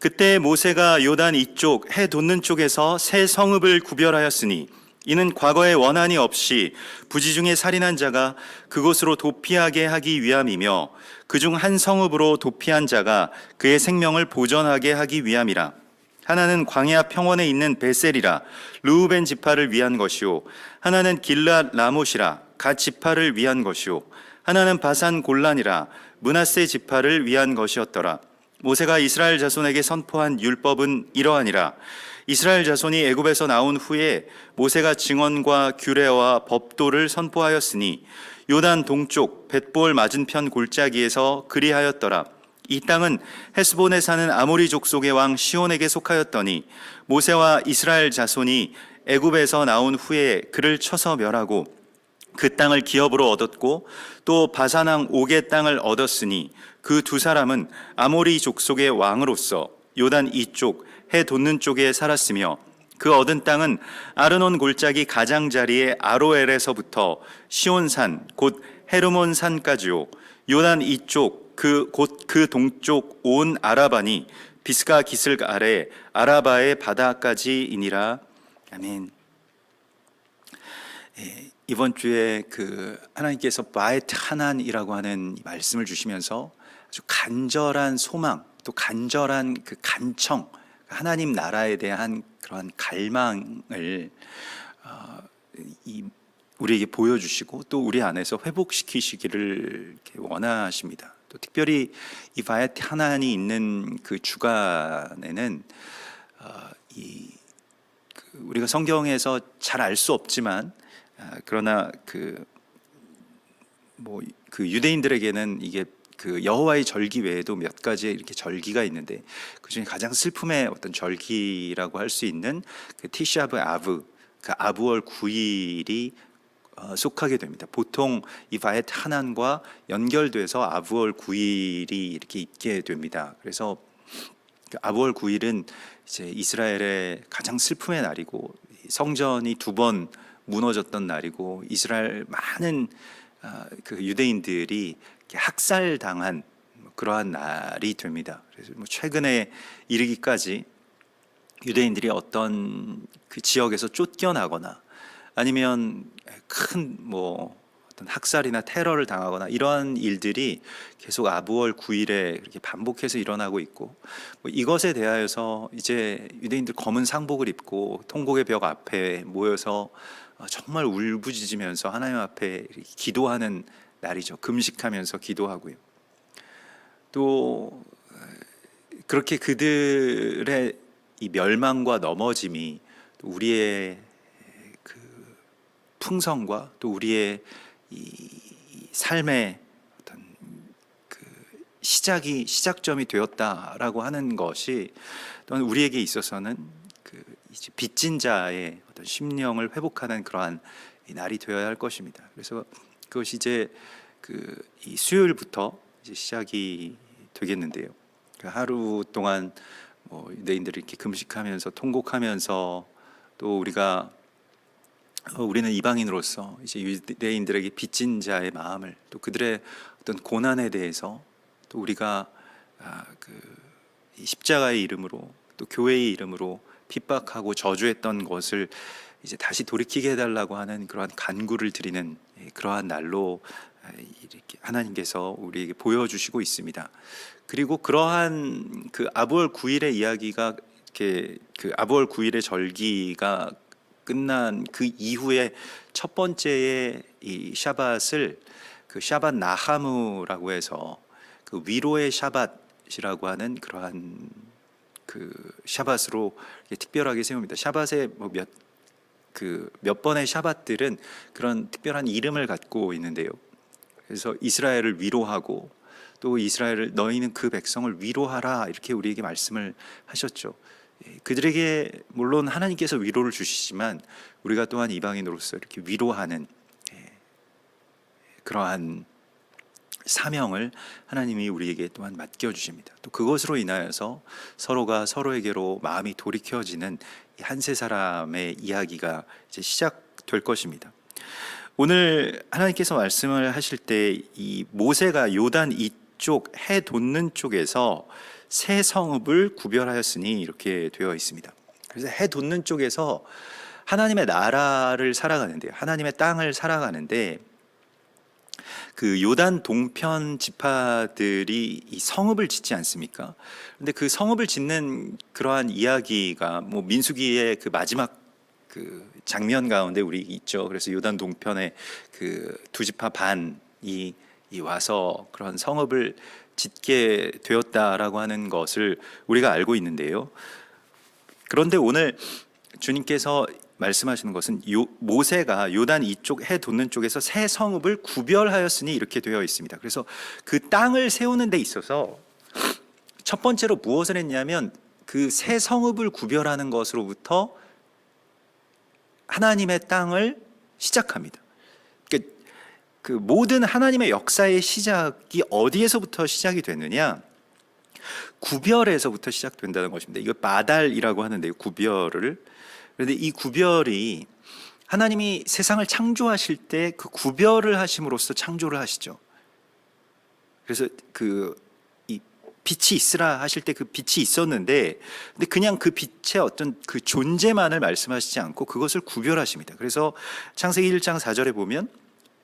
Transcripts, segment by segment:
그때 모세가 요단 이쪽 해 돋는 쪽에서 세 성읍을 구별하였으니 이는 과거에 원한이 없이 부지중에 살인한 자가 그곳으로 도피하게 하기 위함이며 그중 한 성읍으로 도피한 자가 그의 생명을 보전하게 하기 위함이라. 하나는 광야 평원에 있는 베셀이라 르우벤 지파를 위한 것이요 하나는 길앗 라못이라 갓 지파를 위한 것이요 하나는 바산 골란이라 므낫세 지파를 위한 것이었더라. 모세가 이스라엘 자손에게 선포한 율법은 이러하니라. 이스라엘 자손이 애굽에서 나온 후에 모세가 증언과 규례와 법도를 선포하였으니 요단 동쪽 벳볼 맞은편 골짜기에서 그리하였더라. 이 땅은 헤스본에 사는 아모리 족속의 왕 시온에게 속하였더니 모세와 이스라엘 자손이 애굽에서 나온 후에 그를 쳐서 멸하고 그 땅을 기업으로 얻었고 또 바산왕 옥의 땅을 얻었으니 그 두 사람은 아모리 족속의 왕으로서 요단 이쪽 해 돋는 쪽에 살았으며 그 얻은 땅은 아르논 골짜기 가장자리의 아로엘에서부터 시온산 곧 헤르몬 산까지요 요단 이쪽 그 동쪽 온 아라바니 비스가 기슭 아래 아라바의 바다까지이니라. 아멘. 이번 주에 하나님께서 바에트 하난이라고 하는 말씀을 주시면서 아주 간절한 소망, 또 간절한 간청, 하나님 나라에 대한 그러한 갈망을 우리에게 보여주시고 또 우리 안에서 회복시키시기를 원하십니다. 또 특별히 이 바에트 하난이 있는 그 주간에는 우리가 성경에서 잘 알 수 없지만 그러나 유대인들에게는 이게 여호와의 절기 외에도 몇 가지의 이렇게 절기가 있는데 그중에 가장 슬픔의 어떤 절기라고 할 수 있는 티샤브 아브, 아부월 9일이 속하게 됩니다. 보통 이 바에트 하난과 연결돼서 아부월 9일이 이렇게 있게 됩니다. 그래서 아부월 9일은 이제 이스라엘의 가장 슬픔의 날이고 성전이 2번 무너졌던 날이고 이스라엘 많은 유대인들이 학살당한 그러한 날이 됩니다. 그래서 최근에 이르기까지 유대인들이 어떤 그 지역에서 쫓겨나거나 아니면 큰 어떤 학살이나 테러를 당하거나 이러한 일들이 계속 아부월 9일에 그렇게 반복해서 일어나고 있고 이것에 대하여서 이제 유대인들 검은 상복을 입고 통곡의 벽 앞에 모여서 정말 울부짖으면서 하나님 앞에 기도하는 날이죠. 금식하면서 기도하고요. 또 그렇게 그들의 이 멸망과 넘어짐이 또 우리의 그 풍성과 또 우리의 이 삶의 어떤 그 시작점이 되었다라고 하는 것이 또한 우리에게 있어서는 이제 빚진 자의 어떤 심령을 회복하는 그러한 날이 되어야 할 것입니다. 그래서 그것이 이제 이 수요일부터 이제 시작이 되겠는데요. 하루 동안 유대인들이 이렇게 금식하면서 통곡하면서 또 우리는 이방인으로서 이제 유대인들에게 빚진 자의 마음을 또 그들의 어떤 고난에 대해서 또 우리가 이 십자가의 이름으로 또 교회의 이름으로 핍박하고 저주했던 것을 이제 다시 돌이키게 해달라고 하는 그러한 간구를 드리는 그러한 날로 이렇게 하나님께서 우리에게 보여주시고 있습니다. 그리고 그러한 아부월 9일의 이야기가 이렇게 아부월 9일의 절기가 끝난 그 이후에 첫 번째의 이 샤밧을 샤밧 나하무라고 해서 위로의 샤밧이라고 하는 그러한 샤밧으로 특별하게 세웁니다. 샤밧의 몇 번의 샤밧들은 그런 특별한 이름을 갖고 있는데요. 그래서 이스라엘을 위로하고 또 이스라엘을 너희는 그 백성을 위로하라 이렇게 우리에게 말씀을 하셨죠. 그들에게 물론 하나님께서 위로를 주시지만 우리가 또한 이방인으로서 이렇게 위로하는 그러한 사명을 하나님이 우리에게 또한 맡겨주십니다. 또 그것으로 인하여서 서로가 서로에게로 마음이 돌이켜지는 한 세 사람의 이야기가 이제 시작될 것입니다. 오늘 하나님께서 말씀을 하실 때 이 모세가 요단 이쪽 해 돋는 쪽에서 새 성읍을 구별하였으니 이렇게 되어 있습니다. 그래서 해 돋는 쪽에서 하나님의 나라를 살아가는데, 하나님의 땅을 살아가는데, 그 요단 동편 지파들이 이 성읍을 짓지 않습니까? 근데 그 성읍을 짓는 그러한 이야기가 뭐 민수기의 그 마지막 그 장면 가운데 우리 있죠. 그래서 요단 동편에 그 두 지파 반이 와서 그런 성읍을 짓게 되었다라고 하는 것을 우리가 알고 있는데요. 그런데 오늘 주님께서 말씀하시는 것은 모세가 요단 이쪽 해 돋는 쪽에서 새 성읍을 구별하였으니 이렇게 되어 있습니다. 그래서 그 땅을 세우는 데 있어서 첫 번째로 무엇을 했냐면 그 새 성읍을 구별하는 것으로부터 하나님의 땅을 시작합니다. 그 모든 하나님의 역사의 시작이 어디에서부터 시작이 됐느냐? 구별에서부터 시작된다는 것입니다. 이거 마달이라고 하는데요, 구별을. 그런데 이 구별이 하나님이 세상을 창조하실 때 그 구별을 하심으로써 창조를 하시죠. 그래서 이 빛이 있으라 하실 때 그 빛이 있었는데, 근데 그냥 그 빛의 어떤 그 존재만을 말씀하시지 않고 그것을 구별하십니다. 그래서 창세기 1장 4절에 보면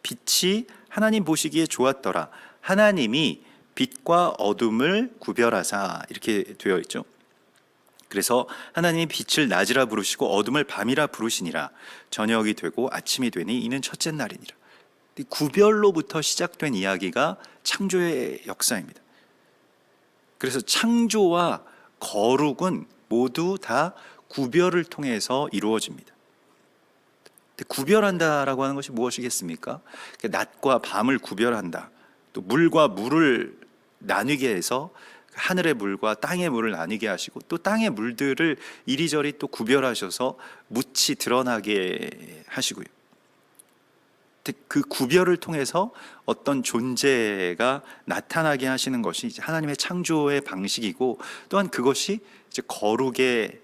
빛이 하나님 보시기에 좋았더라. 하나님이 빛과 어둠을 구별하사 이렇게 되어 있죠. 그래서 하나님이 빛을 낮이라 부르시고 어둠을 밤이라 부르시니라. 저녁이 되고 아침이 되니 이는 첫째 날이니라. 구별로부터 시작된 이야기가 창조의 역사입니다. 그래서 창조와 거룩은 모두 다 구별을 통해서 이루어집니다. 구별한다라고 하는 것이 무엇이겠습니까? 낮과 밤을 구별한다. 또 물과 물을 나뉘게 해서 하늘의 물과 땅의 물을 나뉘게 하시고 또 땅의 물들을 이리저리 또 구별하셔서 묻이 드러나게 하시고요. 그 구별을 통해서 어떤 존재가 나타나게 하시는 것이 이제 하나님의 창조의 방식이고, 또한 그것이 이제 거룩의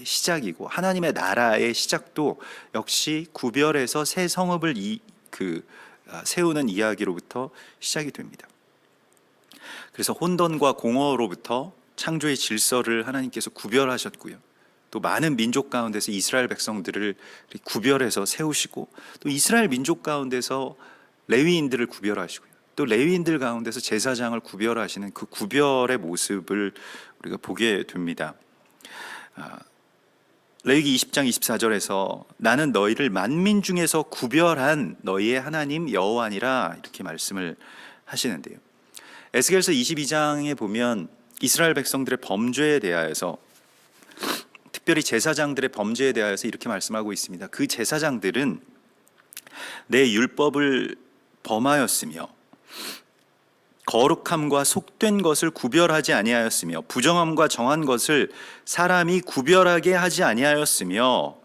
시작이고 하나님의 나라의 시작도 역시 구별해서 새 성읍을 세우는 이야기로부터 시작이 됩니다. 그래서 혼돈과 공허로부터 창조의 질서를 하나님께서 구별하셨고요. 또 많은 민족 가운데서 이스라엘 백성들을 구별해서 세우시고, 또 이스라엘 민족 가운데서 레위인들을 구별하시고요. 또 레위인들 가운데서 제사장을 구별하시는 그 구별의 모습을 우리가 보게 됩니다. 레위기 20장 24절에서 나는 너희를 만민 중에서 구별한 너희의 하나님 여호와니라 이렇게 말씀을 하시는데요. 에스겔서 22장에 보면 이스라엘 백성들의 범죄에 대하여서, 특별히 제사장들의 범죄에 대하여서 이렇게 말씀하고 있습니다. 그 제사장들은 내 율법을 범하였으며 거룩함과 속된 것을 구별하지 아니하였으며 부정함과 정한 것을 사람이 구별하게 하지 아니하였으며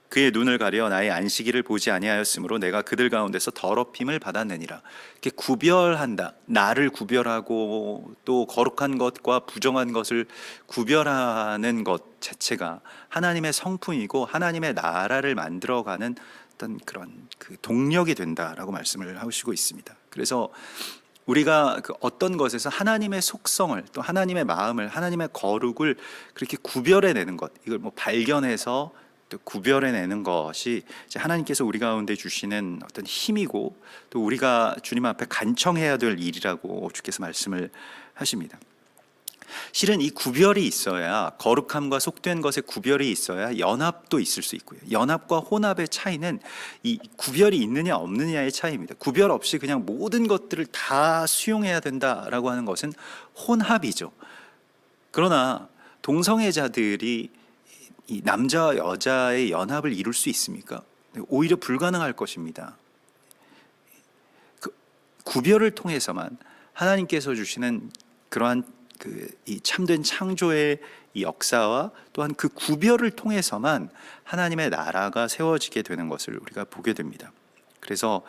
그의 눈을 가려 나의 안식일을 보지 아니하였으므로 내가 그들 가운데서 더럽힘을 받았느니라. 이렇게 구별한다, 나를 구별하고 또 거룩한 것과 부정한 것을 구별하는 것 자체가 하나님의 성품이고 하나님의 나라를 만들어가는 어떤 그런 그 동력이 된다라고 말씀을 하시고 있습니다. 그래서 우리가 그 어떤 것에서 하나님의 속성을, 또 하나님의 마음을, 하나님의 거룩을 그렇게 구별해내는 것, 이걸 뭐 발견해서 또 구별해내는 것이 이제 하나님께서 우리 가운데 주시는 어떤 힘이고, 또 우리가 주님 앞에 간청해야 될 일이라고 주께서 말씀을 하십니다. 실은 이 구별이 있어야, 거룩함과 속된 것의 구별이 있어야 연합도 있을 수 있고요. 연합과 혼합의 차이는 이 구별이 있느냐 없느냐의 차이입니다. 구별 없이 그냥 모든 것들을 다 수용해야 된다라고 하는 것은 혼합이죠. 그러나 동성애자들이 이 남자와 여자의 연합을 이룰 수 있습니까? 오히려 불가능할 것입니다. 그 구별을 통해서만 하나님께서 주시는 그러한 이 참된 창조의 이 역사와 또한 그 구별을 통해서만 하나님의 나라가 세워지게 되는 것을 우리가 보게 됩니다. 그래서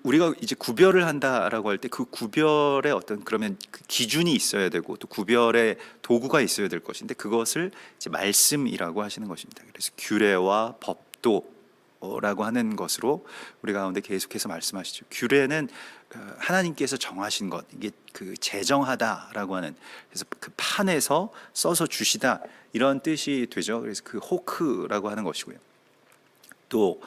우리가 이제 구별을 한다라고 할 때 그 구별의 어떤 그러면 그 기준이 있어야 되고 또 구별의 도구가 있어야 될 것인데, 그것을 이제 말씀이라고 하시는 것입니다. 그래서 규례와 법도라고 하는 것으로 우리 가운데 계속해서 말씀하시죠. 규례는 하나님께서 정하신 것, 이게 그 제정하다라고 하는, 그래서 그 판에서 써서 주시다 이런 뜻이 되죠. 그래서 그 호크라고 하는 것이고요. 또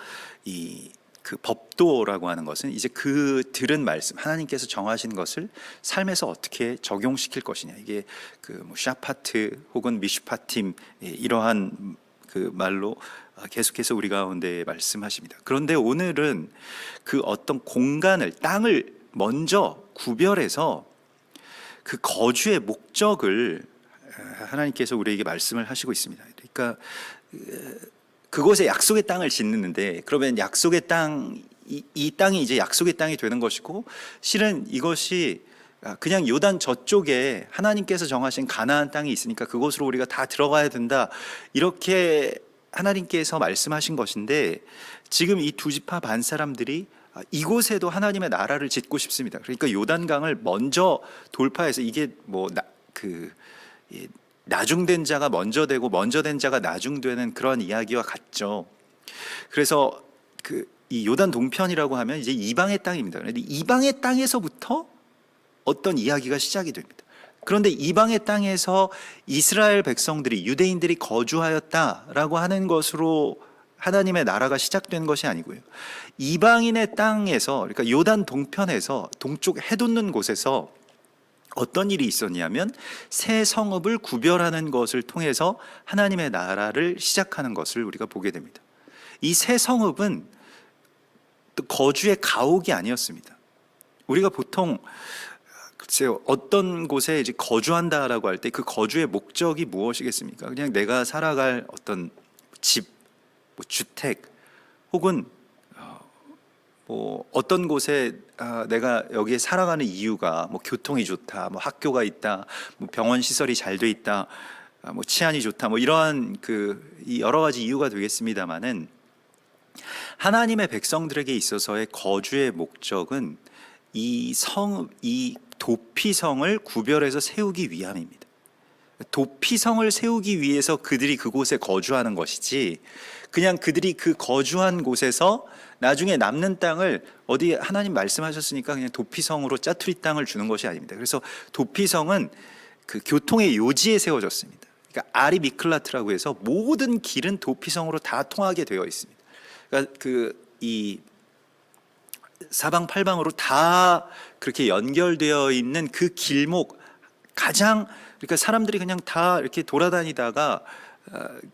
이 그 법도라고 하는 것은 이제 그 들은 말씀, 하나님께서 정하신 것을 삶에서 어떻게 적용시킬 것이냐, 이게 그 뭐 샤파트 혹은 미슈파팀, 이러한 그 말로 계속해서 우리 가운데 말씀하십니다. 그런데 오늘은 그 어떤 공간을, 땅을 먼저 구별해서 그 거주의 목적을 하나님께서 우리에게 말씀을 하시고 있습니다. 그러니까 그곳에 약속의 땅을 짓는데, 그러면 약속의 땅, 이 땅이 이제 약속의 땅이 되는 것이고, 실은 이것이 그냥 요단 저쪽에 하나님께서 정하신 가나안 땅이 있으니까 그곳으로 우리가 다 들어가야 된다, 이렇게 하나님께서 말씀하신 것인데, 지금 이 두 지파 반 사람들이 이곳에도 하나님의 나라를 짓고 싶습니다. 그러니까 요단강을 먼저 돌파해서, 이게 뭐 나중된 자가 먼저 되고 먼저 된 자가 나중되는 그런 이야기와 같죠. 그래서 이 요단 동편이라고 하면 이제 이방의 땅입니다. 그런데 이방의 땅에서부터 어떤 이야기가 시작이 됩니다. 그런데 이방의 땅에서 이스라엘 백성들이, 유대인들이 거주하였다라고 하는 것으로 하나님의 나라가 시작된 것이 아니고요. 이방인의 땅에서, 그러니까 요단 동편에서, 동쪽 해돋는 곳에서 어떤 일이 있었냐면 새 성읍을 구별하는 것을 통해서 하나님의 나라를 시작하는 것을 우리가 보게 됩니다. 이 새 성읍은 또 거주의 가옥이 아니었습니다. 우리가 보통 글쎄요, 어떤 곳에 이제 거주한다라고 할 때 그 거주의 목적이 무엇이겠습니까? 그냥 내가 살아갈 어떤 집, 뭐 주택, 혹은 뭐 어떤 곳에 내가 여기에 살아가는 이유가 뭐 교통이 좋다, 뭐 학교가 있다, 뭐 병원 시설이 잘 돼 있다, 뭐 치안이 좋다, 뭐 이러한 이 여러 가지 이유가 되겠습니다만은, 하나님의 백성들에게 있어서의 거주의 목적은 이 도피성을 구별해서 세우기 위함입니다. 도피성을 세우기 위해서 그들이 그곳에 거주하는 것이지, 그냥 그들이 그 거주한 곳에서 나중에 남는 땅을 어디 하나님 말씀하셨으니까 그냥 도피성으로 짜투리 땅을 주는 것이 아닙니다. 그래서 도피성은 그 교통의 요지에 세워졌습니다. 그러니까 아리 미클라트라고 해서 모든 길은 도피성으로 다 통하게 되어 있습니다. 그러니까 이 사방팔방으로 다 그렇게 연결되어 있는 그 길목, 그러니까 사람들이 그냥 다 이렇게 돌아다니다가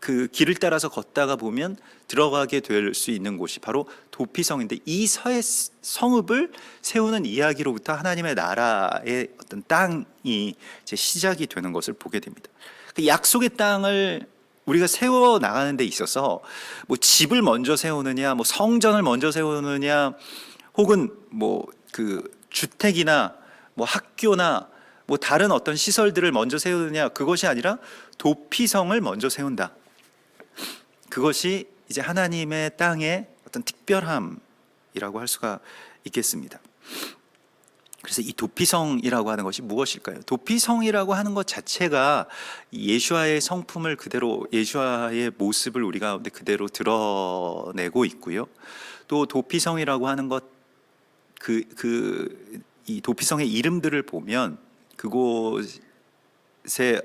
그 길을 따라서 걷다가 보면 들어가게 될 수 있는 곳이 바로 도피성인데, 이 성읍을 세우는 이야기로부터 하나님의 나라의 어떤 땅이 이제 시작이 되는 것을 보게 됩니다. 그 약속의 땅을 우리가 세워 나가는 데 있어서 뭐 집을 먼저 세우느냐, 뭐 성전을 먼저 세우느냐, 혹은 뭐 그 주택이나 뭐 학교나 뭐 다른 어떤 시설들을 먼저 세우느냐, 그것이 아니라 도피성을 먼저 세운다. 그것이 이제 하나님의 땅의 어떤 특별함이라고 할 수가 있겠습니다. 그래서 이 도피성이라고 하는 것이 무엇일까요? 도피성이라고 하는 것 자체가 예수와의 성품을 그대로, 예수와의 모습을 우리 가운데 그대로 드러내고 있고요. 또 도피성이라고 하는 것, 이 도피성의 이름들을 보면 그곳의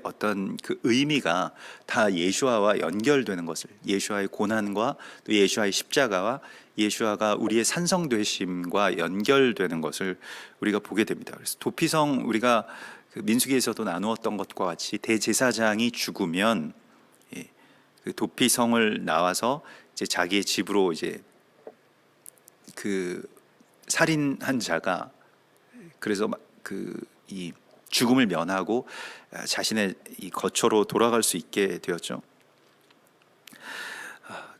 어떤 그 의미가 다 예수와와 연결되는 것을, 예수와의 고난과 또 예수와의 십자가와 예수와가 우리의 산성되심과 연결되는 것을 우리가 보게 됩니다. 그래서 도피성, 우리가 그 민수기에서도 나누었던 것과 같이 대제사장이 죽으면 그 도피성을 나와서 이제 자기의 집으로 이제 그 살인한 자가, 그래서 이 죽음을 면하고 자신의 이 거처로 돌아갈 수 있게 되었죠.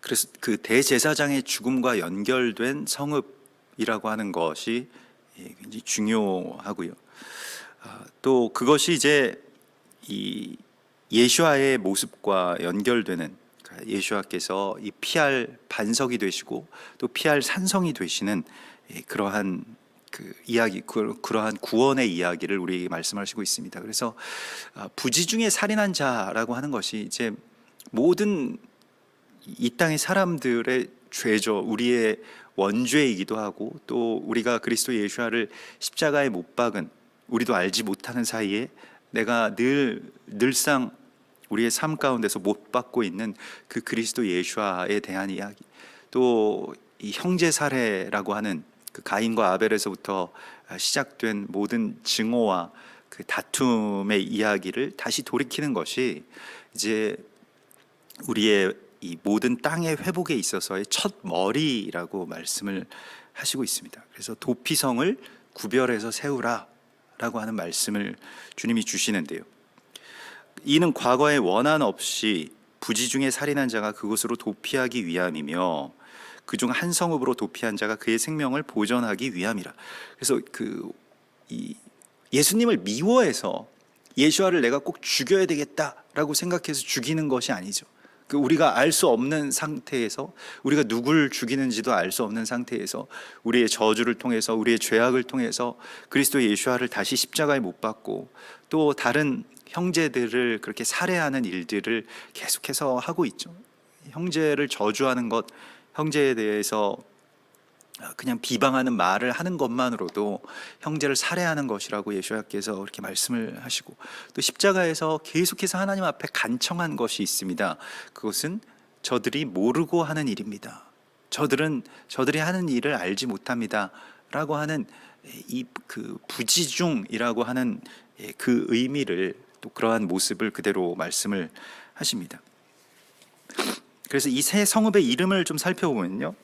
그래서 그 대제사장의 죽음과 연결된 성읍이라고 하는 것이 굉장히 중요하고요. 또 그것이 이제 이 예수와의 모습과 연결되는, 예수와께서 이 피할 반석이 되시고 또 피할 산성이 되시는 그러한 그 이야기, 그러한 구원의 이야기를 우리에게 말씀하시고 있습니다. 그래서 부지 중에 살인한 자라고 하는 것이 이제 모든 이 땅의 사람들의 죄죠. 우리의 원죄이기도 하고 또 우리가 그리스도 예수를 십자가에 못 박은 우리도 알지 못하는 사이에 내가 늘상 우리의 삶 가운데서 못 받고 있는 그 그리스도 예수와에 대한 이야기, 또 이 형제 살해라고 하는 그 가인과 아벨에서부터 시작된 모든 증오와 그 다툼의 이야기를 다시 돌이키는 것이 이제 우리의 이 모든 땅의 회복에 있어서의 첫 머리라고 말씀을 하시고 있습니다. 그래서 도피성을 구별해서 세우라라고 하는 말씀을 주님이 주시는데요. 이는 과거에 원한 없이 부지 중에 살인한 자가 그곳으로 도피하기 위함이며 그중 한 성읍으로 도피한 자가 그의 생명을 보전하기 위함이라. 그래서 이 예수님을 미워해서 예수와를 내가 꼭 죽여야 되겠다라고 생각해서 죽이는 것이 아니죠. 우리가 알 수 없는 상태에서, 우리가 누굴 죽이는지도 알 수 없는 상태에서 우리의 저주를 통해서, 우리의 죄악을 통해서 그리스도 예수와를 다시 십자가에 못 박고 또 다른 형제들을 그렇게 살해하는 일들을 계속해서 하고 있죠. 형제를 저주하는 것, 형제에 대해서 그냥 비방하는 말을 하는 것만으로도 형제를 살해하는 것이라고 예수님께서 그렇게 말씀을 하시고, 또 십자가에서 계속해서 하나님 앞에 간청한 것이 있습니다. 그것은 저들이 모르고 하는 일입니다. 저들이 하는 일을 알지 못합니다 라고 하는 이 부지중이라고 하는 그 의미를, 또 그러한 모습을 그대로 말씀을 하십니다. 그래서 이 세 성읍의 이름을 좀 살펴보면요,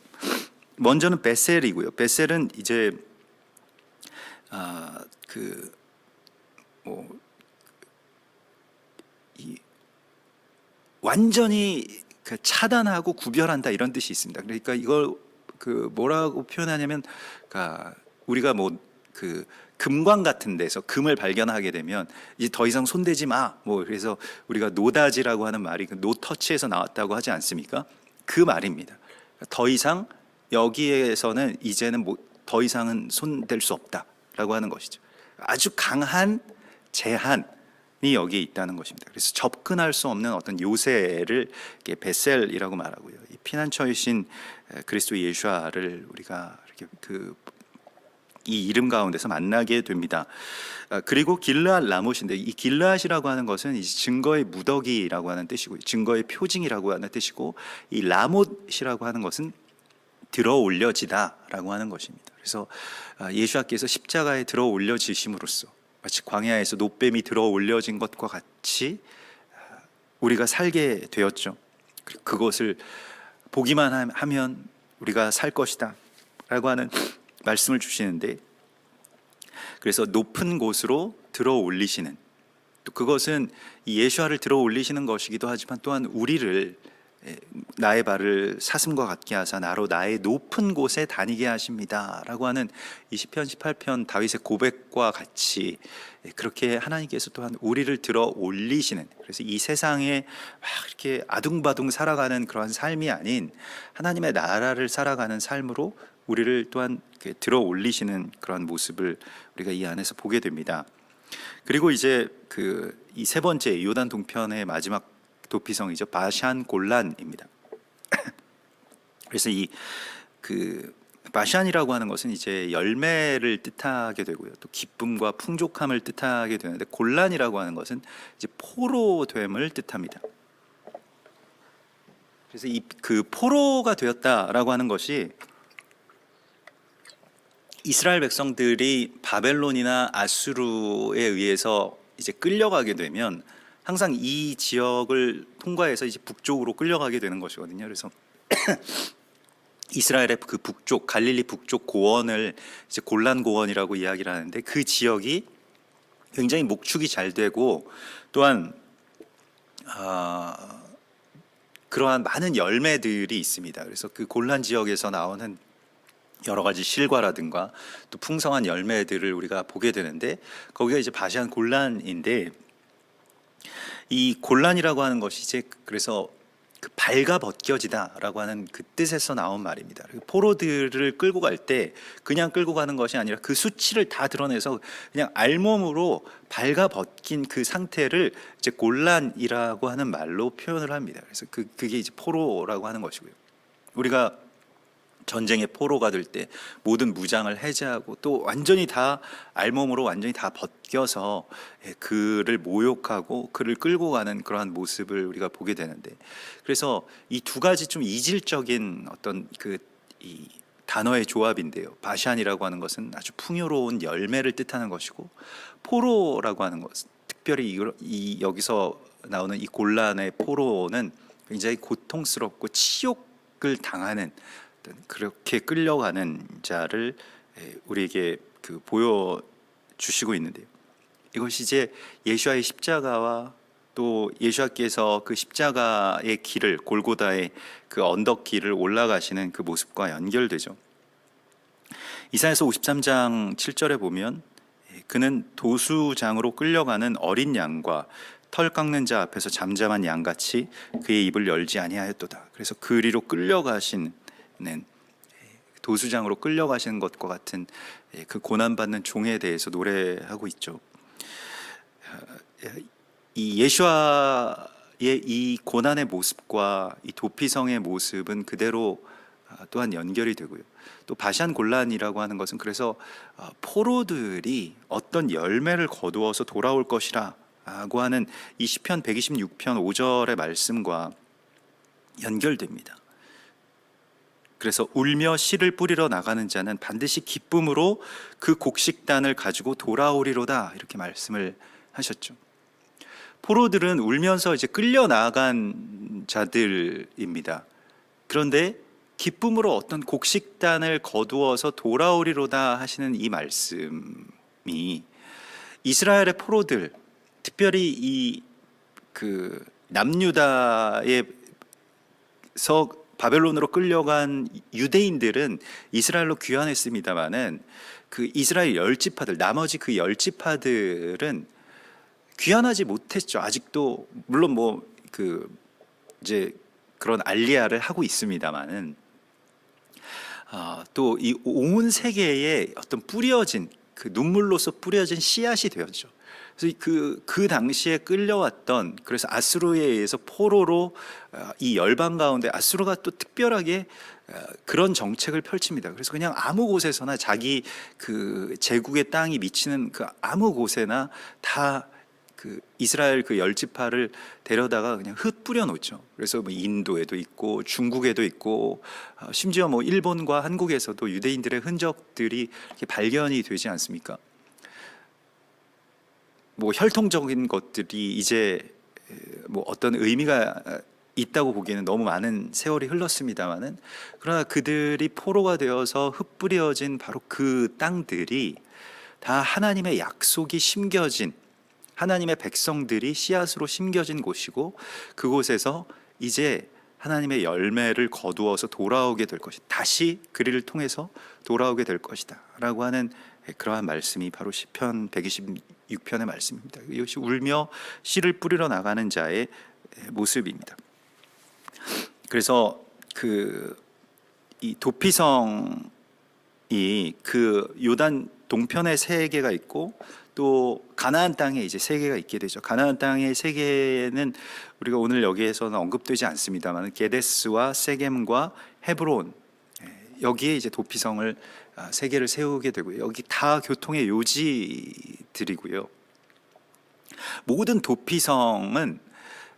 먼저는 베셀이고요. 베셀은 이제 완전히 차단하고 구별한다 이런 뜻이 있습니다. 그러니까 이걸 뭐라고 표현하냐면, 우리가 금광 같은 데서 금을 발견하게 되면 이제 더 이상 손대지 마. 그래서 우리가 노다지라고 하는 말이 노터치에서 나왔다고 하지 않습니까? 그 말입니다. 더 이상 여기에서는 이제는 더 이상은 손댈 수 없다라고 하는 것이죠. 아주 강한 제한이 여기에 있다는 것입니다. 그래서 접근할 수 없는 어떤 요새를 베셀이라고 말하고요. 이 피난처이신 그리스도 예수와를 우리가 이렇게 이 이름 가운데서 만나게 됩니다. 그리고 길르앗 라못인데, 이 길르앗이라고 하는 것은 이제 증거의 무더기라고 하는 뜻이고, 증거의 표징이라고 하는 뜻이고, 이 라못이라고 하는 것은 들어 올려지다라고 하는 것입니다. 그래서 예수께서 십자가에 들어 올려지심으로써 마치 광야에서 놋뱀이 들어 올려진 것과 같이 우리가 살게 되었죠. 그것을 보기만 하면 우리가 살 것이다 라고 하는 말씀을 주시는데, 그래서 높은 곳으로 들어 올리시는, 또 그것은 이 예수와를 들어 올리시는 것이기도 하지만 또한 우리를 나의 발을 사슴과 같게 하사 나로 나의 높은 곳에 다니게 하십니다 라고 하는 이 시편 18편 다윗의 고백과 같이 그렇게 하나님께서 또한 우리를 들어 올리시는, 그래서 이 세상에 막 이렇게 아둥바둥 살아가는 그러한 삶이 아닌 하나님의 나라를 살아가는 삶으로 우리를 또한 들어 올리시는 그런 모습을 우리가 이 안에서 보게 됩니다. 그리고 이제 이 세 번째 요단 동편의 마지막 도피성이죠. 바샨 골란입니다. 그래서 이 바샨이라고 하는 것은 이제 열매를 뜻하게 되고요, 또 기쁨과 풍족함을 뜻하게 되는데, 골란이라고 하는 것은 이제 포로됨을 뜻합니다. 그래서 포로가 되었다라고 하는 것이 이스라엘 백성들이 바벨론이나 아수르에 의해서 이제 끌려가게 되면 항상 이 지역을 통과해서 이제 북쪽으로 끌려가게 되는 것이거든요. 그래서 이스라엘의 북쪽, 갈릴리 북쪽 고원을 이제 골란 고원이라고 이야기를 하는데, 그 지역이 굉장히 목축이 잘 되고 또한 그러한 많은 열매들이 있습니다. 그래서 그 골란 지역에서 나오는 여러 가지 실과라든가 또 풍성한 열매들을 우리가 보게 되는데, 거기가 이제 바샨 골란인데, 이 골란이라고 하는 것이 이제 그래서 발가 벗겨지다라고 하는 그 뜻에서 나온 말입니다. 포로들을 끌고 갈 때 그냥 끌고 가는 것이 아니라 그 수치를 다 드러내서 그냥 알몸으로 발가 벗긴 그 상태를 이제 골란이라고 하는 말로 표현을 합니다. 그래서 그게 이제 포로라고 하는 것이고요. 우리가 전쟁의 포로가 될 때 모든 무장을 해제하고 또 완전히 다 알몸으로 완전히 다 벗겨서 그를 모욕하고 그를 끌고 가는 그러한 모습을 우리가 보게 되는데, 그래서 이 두 가지 좀 이질적인 어떤 이 단어의 조합인데요. 바샨이라고 하는 것은 아주 풍요로운 열매를 뜻하는 것이고, 포로라고 하는 것은 특별히 여기서 나오는 이 곤란의 포로는 굉장히 고통스럽고 치욕을 당하는, 그렇게 끌려가는 자를 우리에게 보여 주시고 있는데요. 이것이 이제 예수와의 십자가와 또 예수께서 그 십자가의 길을, 골고다의 그 언덕 길을 올라가시는 그 모습과 연결되죠. 이사야서 53장 7절에 보면 그는 도수장으로 끌려가는 어린 양과 털 깎는 자 앞에서 잠잠한 양같이 그의 입을 열지 아니하였도다. 그래서 그리로 끌려가시는, 도수장으로 끌려가시는 것과 같은 그 고난받는 종에 대해서 노래하고 있죠. 이 예수와의 이 고난의 모습과 이 도피성의 모습은 그대로 또한 연결이 되고요. 또 바샨 곤란이라고 하는 것은 그래서 포로들이 어떤 열매를 거두어서 돌아올 것이라고 하는 이 시편 126편 5절의 말씀과 연결됩니다. 그래서 울며 씨를 뿌리러 나가는 자는 반드시 기쁨으로 그 곡식단을 가지고 돌아오리로다, 이렇게 말씀을 하셨죠. 포로들은 울면서 이제 끌려 나간 자들입니다. 그런데 기쁨으로 어떤 곡식단을 거두어서 돌아오리로다 하시는 이 말씀이 이스라엘의 포로들, 특별히 이 남유다에서 바벨론으로 끌려간 유대인들은 이스라엘로 귀환했습니다마는 그 이스라엘 열지파들, 나머지 그 열지파들은 귀환하지 못했죠. 아직도 물론 이제 그런 알리야를 하고 있습니다마는 또 이 온 세계에 어떤 뿌려진 그 눈물로서 뿌려진 씨앗이 되었죠. 그래서 그 당시에 끌려왔던, 그래서 아수르에 의해서 포로로 이 열방 가운데 아수르가 또 특별하게 그런 정책을 펼칩니다. 그래서 그냥 아무 곳에서나 자기 그 제국의 땅이 미치는 그 아무 곳에나 다 그 이스라엘 그 열지파를 데려다가 그냥 흩뿌려 놓죠. 그래서 인도에도 있고 중국에도 있고 심지어 일본과 한국에서도 유대인들의 흔적들이 이렇게 발견이 되지 않습니까? 혈통적인 것들이 이제 어떤 의미가 있다고 보기에는 너무 많은 세월이 흘렀습니다마는, 그러나 그들이 포로가 되어서 흩뿌려진 바로 그 땅들이 다 하나님의 약속이 심겨진, 하나님의 백성들이 씨앗으로 심겨진 곳이고, 그곳에서 이제 하나님의 열매를 거두어서 돌아오게 될 것이다, 다시 그리를 통해서 돌아오게 될 것이다 라고 하는 그러한 말씀이 바로 시편 126편의 말씀입니다. 이것이 울며 씨를 뿌리러 나가는 자의 모습입니다. 그래서 이 도피성이 그 요단 동편에 세 개가 있고 또 가나안 땅에 이제 세 개가 있게 되죠. 가나안 땅의 세 개는 우리가 오늘 여기에서는 언급되지 않습니다만 게데스와 세겜과 헤브론, 여기에 이제 도피성을 세 개를 세우게 되고요. 여기 다 교통의 요지들이고요. 모든 도피성은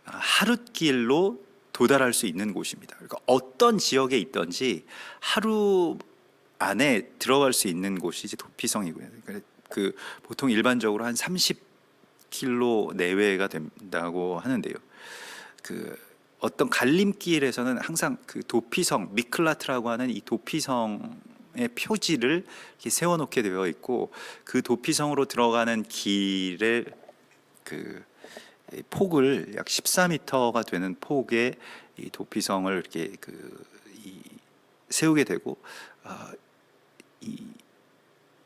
하룻길로 도달할 수 있는 곳입니다. 그러니까 어떤 지역에 있든지 하루 안에 들어갈 수 있는 곳이 이제 도피성이고요. 그러니까 보통 일반적으로 한 30km 내외가 된다고 하는데요. 어떤 갈림길에서는 항상 그 도피성, 미클라트라고 하는 이 도피성의 표지를 이렇게 세워놓게 되어 있고, 그 도피성으로 들어가는 길의 폭을 약 14m가 되는 폭의 이 도피성을 이렇게 세우게 되고,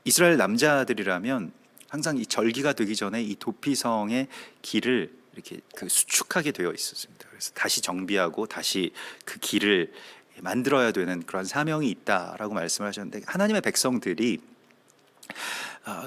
이스라엘 남자들이라면 항상 이 절기가 되기 전에 이 도피성의 길을 이렇게 수축하게 되어 있었습니다. 그래서 다시 정비하고 다시 그 길을 만들어야 되는 그런 사명이 있다라고 말씀을 하셨는데, 하나님의 백성들이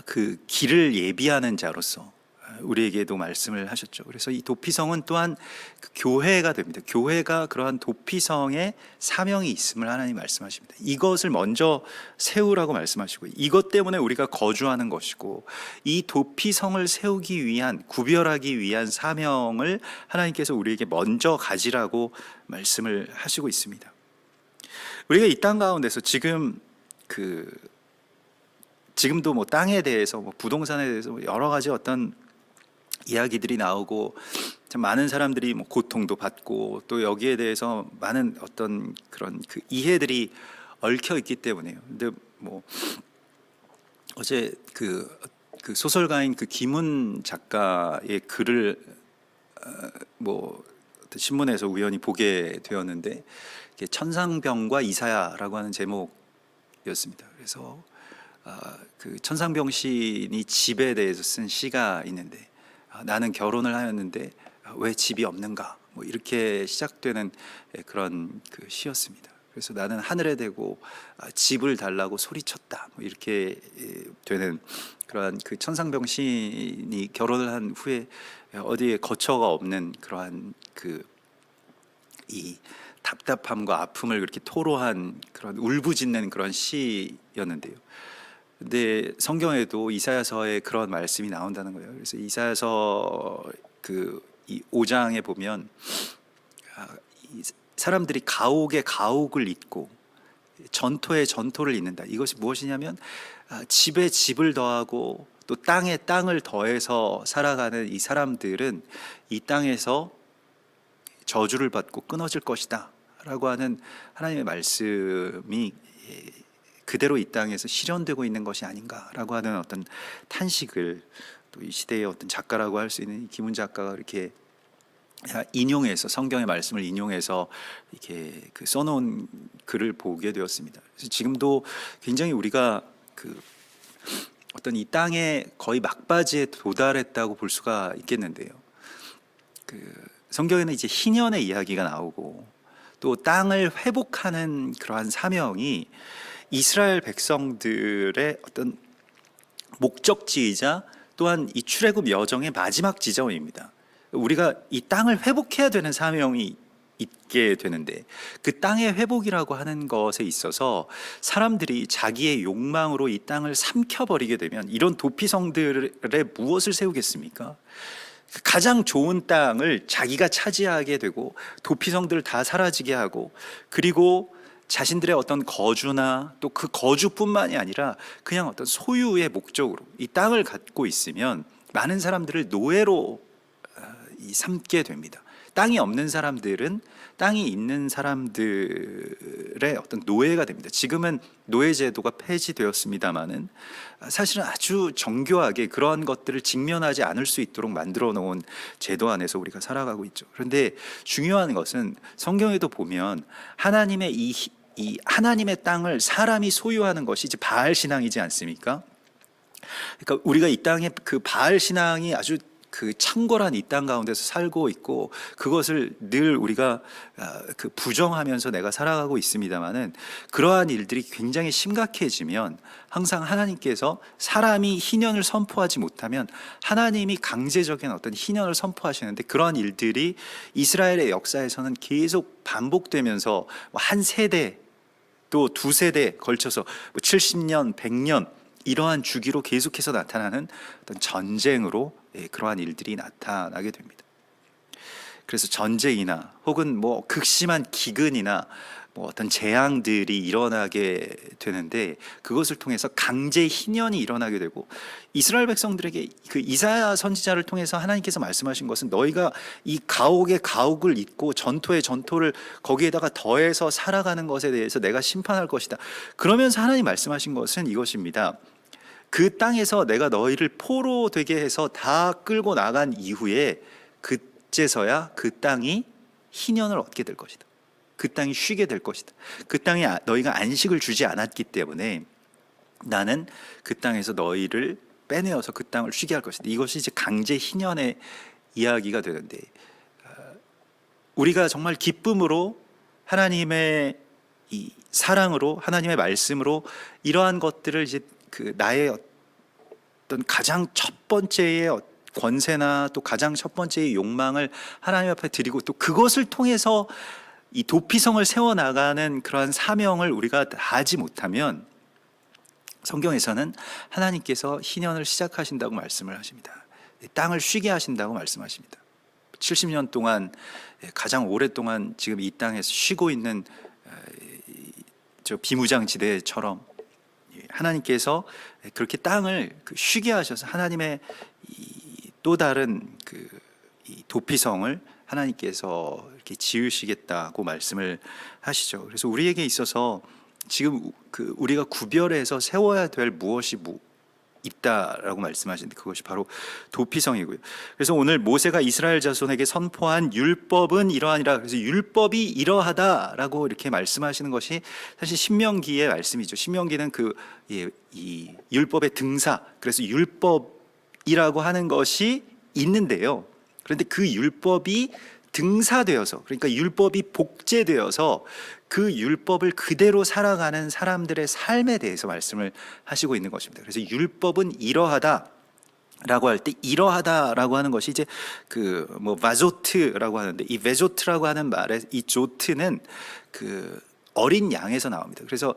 그 길을 예비하는 자로서 우리에게도 말씀을 하셨죠. 그래서 이 도피성은 또한 그 교회가 됩니다. 교회가 그러한 도피성의 사명이 있음을 하나님 말씀하십니다. 이것을 먼저 세우라고 말씀하시고, 이것 때문에 우리가 거주하는 것이고, 이 도피성을 세우기 위한, 구별하기 위한 사명을 하나님께서 우리에게 먼저 가지라고 말씀을 하시고 있습니다. 우리가 이 땅 가운데서 지금도 뭐 땅에 대해서, 뭐 부동산에 대해서 여러 가지 어떤 이야기들이 나오고, 참 많은 사람들이 뭐 고통도 받고, 또 여기에 대해서 많은 어떤 그런 그 이해들이 얽혀 있기 때문에요. 근데 뭐 어제 그 소설가인 그 김훈 작가의 글을 뭐 어떤 신문에서 우연히 보게 되었는데, 이게 천상병과 이사야라고 하는 제목이었습니다. 그래서 그 천상병 시인이 집에 대해서 쓴 시가 있는데, 나는 결혼을 하였는데 왜 집이 없는가, 뭐 이렇게 시작되는 그런 그 시였습니다. 그래서 나는 하늘에 대고 집을 달라고 소리쳤다, 뭐 이렇게 되는 그러한 그 천상병 시인이 결혼을 한 후에 어디에 거처가 없는 그러한 그 이 답답함과 아픔을 그렇게 토로한 그런 울부짖는 그런 시였는데요. 근데 성경에도 이사야서에 그런 말씀이 나온다는 거예요. 그래서 이사야서 이 5장에 보면 이 사람들이 가옥에 가옥을 잇고 전토에 전토를 잇는다. 이것이 무엇이냐면 집에 집을 더하고 또 땅에 땅을 더해서 살아가는 이 사람들은 이 땅에서 저주를 받고 끊어질 것이다 라고 하는 하나님의 말씀이 그대로 이 땅에서 실현되고 있는 것이 아닌가라고 하는 어떤 탄식을 또 이 시대의 어떤 작가라고 할 수 있는 김훈 작가가 이렇게 인용해서, 성경의 말씀을 인용해서 이렇게 그 써놓은 글을 보게 되었습니다. 그래서 지금도 굉장히 우리가 그 어떤 이 땅의 거의 막바지에 도달했다고 볼 수가 있겠는데요. 성경에는 이제 희년의 이야기가 나오고, 또 땅을 회복하는 그러한 사명이 이스라엘 백성들의 어떤 목적지이자 또한 이 출애굽 여정의 마지막 지점입니다. 우리가 이 땅을 회복해야 되는 사명이 있게 되는데, 그 땅의 회복이라고 하는 것에 있어서 사람들이 자기의 욕망으로 이 땅을 삼켜버리게 되면 이런 도피성들에 무엇을 세우겠습니까? 가장 좋은 땅을 자기가 차지하게 되고 도피성들을 다 사라지게 하고, 그리고 자신들의 어떤 거주나 또 그 거주뿐만이 아니라 그냥 어떤 소유의 목적으로 이 땅을 갖고 있으면 많은 사람들을 노예로 삼게 됩니다. 땅이 없는 사람들은 땅이 있는 사람들의 어떤 노예가 됩니다. 지금은 노예 제도가 폐지되었습니다마는 사실은 아주 정교하게 그러한 것들을 직면하지 않을 수 있도록 만들어 놓은 제도 안에서 우리가 살아가고 있죠. 그런데 중요한 것은 성경에도 보면 하나님의 이 하나님의 땅을 사람이 소유하는 것이 이제 바알 신앙이지 않습니까? 그러니까 우리가 이 땅에 그 바알 신앙이 아주 그 창궐한 이 땅 가운데서 살고 있고, 그것을 늘 우리가 그 부정하면서 내가 살아가고 있습니다만은, 그러한 일들이 굉장히 심각해지면 항상 하나님께서 사람이 희년을 선포하지 못하면 하나님이 강제적인 어떤 희년을 선포하시는데, 그러한 일들이 이스라엘의 역사에서는 계속 반복되면서 한 세대 또 두 세대 걸쳐서 70년, 100년 이러한 주기로 계속해서 나타나는 어떤 전쟁으로 그러한 일들이 나타나게 됩니다. 그래서 전쟁이나 혹은 뭐 극심한 기근이나 뭐 어떤 재앙들이 일어나게 되는데, 그것을 통해서 강제 희년이 일어나게 되고, 이스라엘 백성들에게 그 이사야 선지자를 통해서 하나님께서 말씀하신 것은 너희가 이 가옥에 가옥을 잇고 전토에 전토를 거기에다가 더해서 살아가는 것에 대해서 내가 심판할 것이다. 그러면서 하나님 말씀하신 것은 이것입니다. 그 땅에서 내가 너희를 포로 되게 해서 다 끌고 나간 이후에 그제서야 그 땅이 희년을 얻게 될 것이다. 그 땅이 쉬게 될 것이다. 그 땅에 너희가 안식을 주지 않았기 때문에 나는 그 땅에서 너희를 빼내어서 그 땅을 쉬게 할 것이다. 이것이 이제 강제 희년의 이야기가 되는데, 우리가 정말 기쁨으로 하나님의 이 사랑으로 하나님의 말씀으로 이러한 것들을 이제 그 나의 어떤 가장 첫 번째의 권세나 또 가장 첫 번째의 욕망을 하나님 앞에 드리고 또 그것을 통해서 이 도피성을 세워나가는 그러한 사명을 우리가 다 하지 못하면 성경에서는 하나님께서 희년을 시작하신다고 말씀을 하십니다. 땅을 쉬게 하신다고 말씀하십니다. 70년 동안 가장 오랫동안 지금 이 땅에서 쉬고 있는 저 비무장지대처럼 하나님께서 그렇게 땅을 쉬게 하셔서 하나님의 또 다른 이 도피성을 하나님께서 이렇게 지으시겠다고 말씀을 하시죠. 그래서 우리에게 있어서 지금 우리가 구별해서 세워야 될 무엇이 있다라고 말씀하시는데 그것이 바로 도피성이고요. 그래서 오늘 모세가 이스라엘 자손에게 선포한 율법은 이러하니라. 그래서 율법이 이러하다라고 이렇게 말씀하시는 것이 사실 신명기의 말씀이죠. 신명기는 이 율법의 등사, 그래서 율법이라고 하는 것이 있는데요. 그런데 그 율법이 등사되어서, 그러니까 율법이 복제되어서 그 율법을 그대로 살아가는 사람들의 삶에 대해서 말씀을 하시고 있는 것입니다. 그래서 율법은 이러하다라고 할 때 이러하다라고 하는 것이 이제 바조트라고 하는데, 이 베조트라고 하는 말의 이 조트는 어린 양에서 나옵니다. 그래서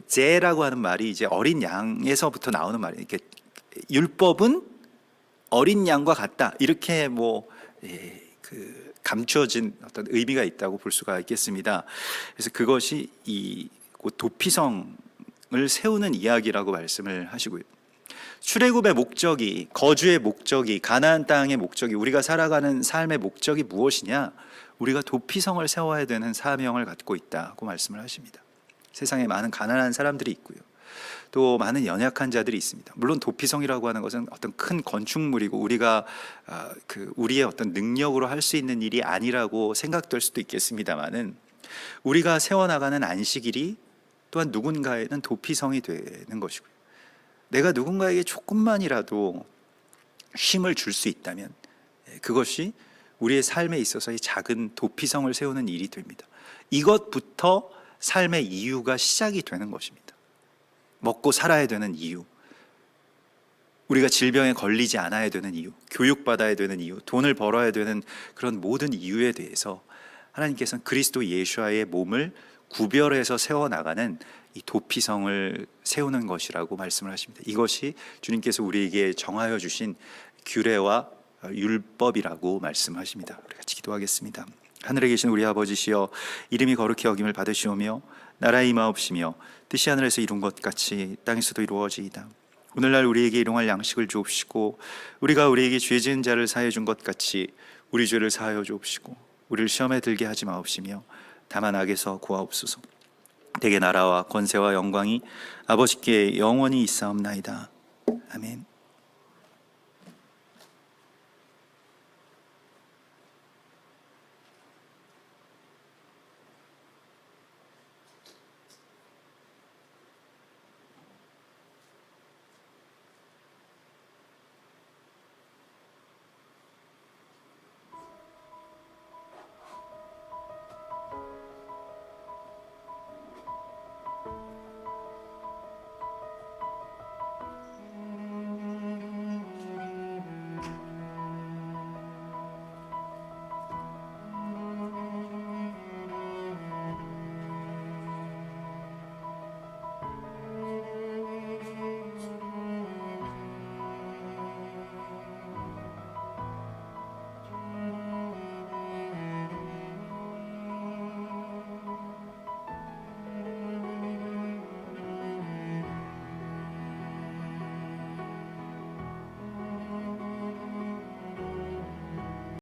제라고 하는 말이 이제 어린 양에서부터 나오는 말이에요. 이렇게 율법은 어린 양과 같다, 이렇게 감추어진 어떤 의미가 있다고 볼 수가 있겠습니다. 그래서 그것이 이 도피성을 세우는 이야기라고 말씀을 하시고요. 출애굽의 목적이, 거주의 목적이, 가나안 땅의 목적이, 우리가 살아가는 삶의 목적이 무엇이냐? 우리가 도피성을 세워야 되는 사명을 갖고 있다고 말씀을 하십니다. 세상에 많은 가난한 사람들이 있고요, 또 많은 연약한 자들이 있습니다. 물론 도피성이라고 하는 것은 어떤 큰 건축물이고 우리가 우리의 어떤 능력으로 할 수 있는 일이 아니라고 생각될 수도 있겠습니다만은, 우리가 세워나가는 안식일이 또한 누군가에는 도피성이 되는 것이고요. 내가 누군가에게 조금만이라도 쉼을 줄 수 있다면 그것이 우리의 삶에 있어서의 작은 도피성을 세우는 일이 됩니다. 이것부터 삶의 이유가 시작이 되는 것입니다. 먹고 살아야 되는 이유, 우리가 질병에 걸리지 않아야 되는 이유, 교육받아야 되는 이유, 돈을 벌어야 되는 그런 모든 이유에 대해서 하나님께서는 그리스도 예수와의 몸을 구별해서 세워나가는 이 도피성을 세우는 것이라고 말씀을 하십니다. 이것이 주님께서 우리에게 정하여 주신 규례와 율법이라고 말씀하십니다. 우리 같이 기도하겠습니다. 하늘에 계신 우리 아버지시여, 이름이 거룩히 여김을 받으시오며 나라의 임하옵시며 뜻이 하늘에서 이룬 것 같이 땅에서도 이루어지이다. 오늘날 우리에게 일용할 양식을 주옵시고, 우리가 우리에게 죄 지은 자를 사하여 준 것 같이 우리 죄를 사하여 주옵시고, 우리를 시험에 들게 하지 마옵시며 다만 악에서 구하옵소서. 대개 나라와 권세와 영광이 아버지께 영원히 있사옵나이다. 아멘.